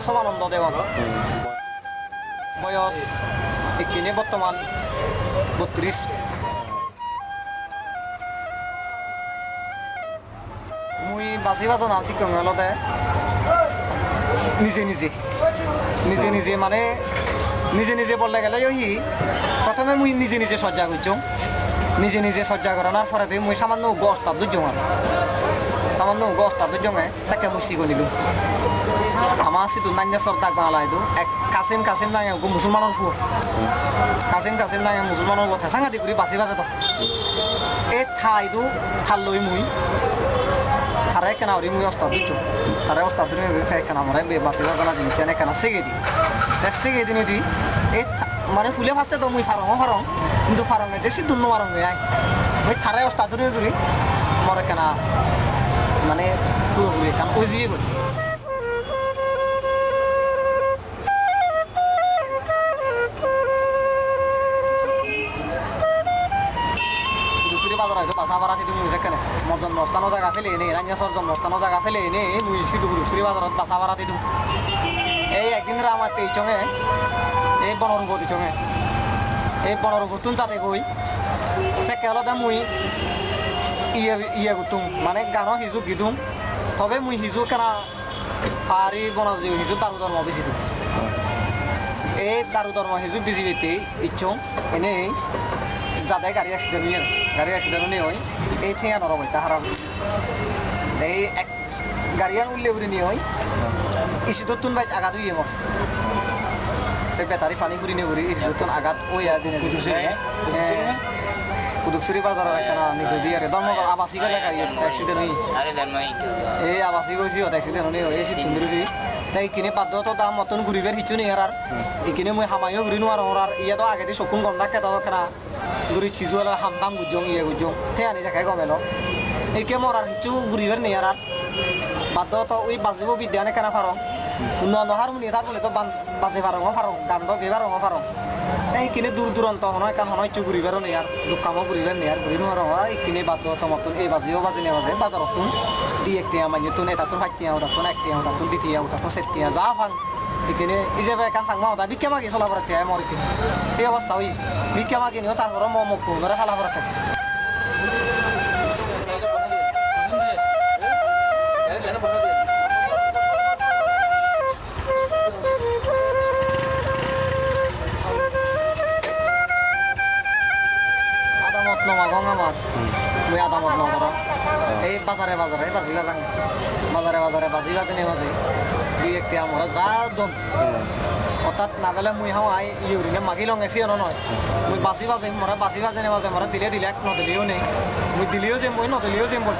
সমানন্দ দেওয়ান বয়স এখানে বর্তমান 32 মুই বাজি বাজান আছি কংলতে নিজে নিজে নিজে নিজে মানে নিজে নিজে বললে গেলে ওই প্রথমে মুই নিজে নিজে সজ্জা করছ নিজে নিজে সজ্জা করানোর পরে মুই সামান্য গছটা দুজন আর সামান্য গছটা দুজনে সাকে মুই শিখে নিলু আমার সিটু নাইনাসর দাগ বাংলায় এক কাসিম কাসিম নাই মুসলমানের ফুর কাসিম নাই মুসলমানের কথা সাংঘাতিক করে বাঁচি বাজে তো এই ঠাইদু থাল লই মুই তারা কেনা ওরি মুই অস্তাদ দিচ্ছ তারা অস্তাদ দিনে কেনা আমার বাঁচি বাজানা জিনিস কেনা সেগে দিনে দি এই মানে ফুলে ফাঁসতে তো মুই ফারং কিন্তু ফারঙে দেখছি দুন্ন মারং আয় ওই থারাই অস্তাদ দিনে করি মরে কেনা মানে পুরোপুরি কেন ওই জিয়ে করি বাজার হয়তো বাসা ভাড়া কিন্তু মুই সেখানে মোর জন্মস্থানও জায়গা ফেলে এনে রাঞ্জাসর জন্মস্থানও জায়গা ফেলে এনে মুই সিটু গুরুশ্রী বাজারত বাসা ভাড়া দিদু এই একদিন আমার এই চঙে এই বনরূপতি চঙে এই বনরূপতুন যাতে কই সেকেলতে মুই ইয়ে গুতুম মানে গানো হিজু গিদুম তবে মুই হিজু কেনা পারি বনাজ হিজু দারু ধর্ম বেশি দিম এই দারু ধর্ম হিজু বিজি বেতে ইচ্ছং এনেই যাতে গাড়ি অ্যাক্সিডেন্ট নিয়ে হয় এই থেয়া নরম হয় তাহারা এই এক গাড়িয়ান উল্লে উড়ে নিয়ে হয় ইসুদতুন বাইক আঘাত হইয়ে মর সে বেতারি পানি ঘুরি নিয়ে ঘুরি ইসুদতুন আঘাত ওই দিনে কুদুকসুরি বাজার একটা নিচে দিয়ে ধর্ম আবাসিক এলাকায় অ্যাক্সিডেন্ট হই এই আবাসিক হয়েছি অ্যাক্সিডেন্ট হয়ে এই সিদ্ধুরি তাই কিনে বাধ্য তো দাম মতন ঘুরিবার হিচু নেই আর এইখানে মই হামাইও ঘুরি নোয়ার আর ইয়া তো আগে চকুন গন্ডা খেতে কেনা ঘুরি খিজু হলে হামদাম গুজং ইয়ে গুজং সে আনি দেখাই গমেল এইকে মরার হিচু ঘুরিবার নেই আর বাধ্য তো ওই বাজিব বিদ্যানে কেনা ফারং নহার মুনি তার বলে তো বাজে ফারং গান তো গে ফারং এইখানে দূর দূরান্ত হনয় কারণ হনয় ইচ্ছু ঘুরিবারও নেই আর দোকানও ঘুরিবার নেই আর ঘুরি নোয়ার আর এইখানে বাধ্য তো মতন এই বাজিও বাজে নেওয়া যায় বাজারত তুন দি একটিয়া মানে তুন এটাতুন ফাইটিয়া ওটাতুন একটিয়া ওটাতুন দ্বিতীয় ওটাতুন সেটিয়া যা ফাং এখানে ইজেবে এখান সাংমা ওটা বিক্ষা মাগি চলা পড়া থাকে মর এখানে সেই অবস্থা ওই বিক্ষা মাগি নিও তারপরে মুখ ধরে খালা পড়া থাকে আদামত নমাগং আমার ওই আদামত নগর এই বাজারে বাজারে বাজিবা যাং বাজারে বাজিবা দিনে বাজে দুই একটি আমরা যা দম অর্থাৎ না পেলে মুই হাও আই ইউরিনে মাগি লং এসি নয় মুই বাজি বাজে মরা বাজি বাজে নে বাজে মরা দিলে এক নদিলেও নেই মুই দিলেও যে মই নদিলেও যে মই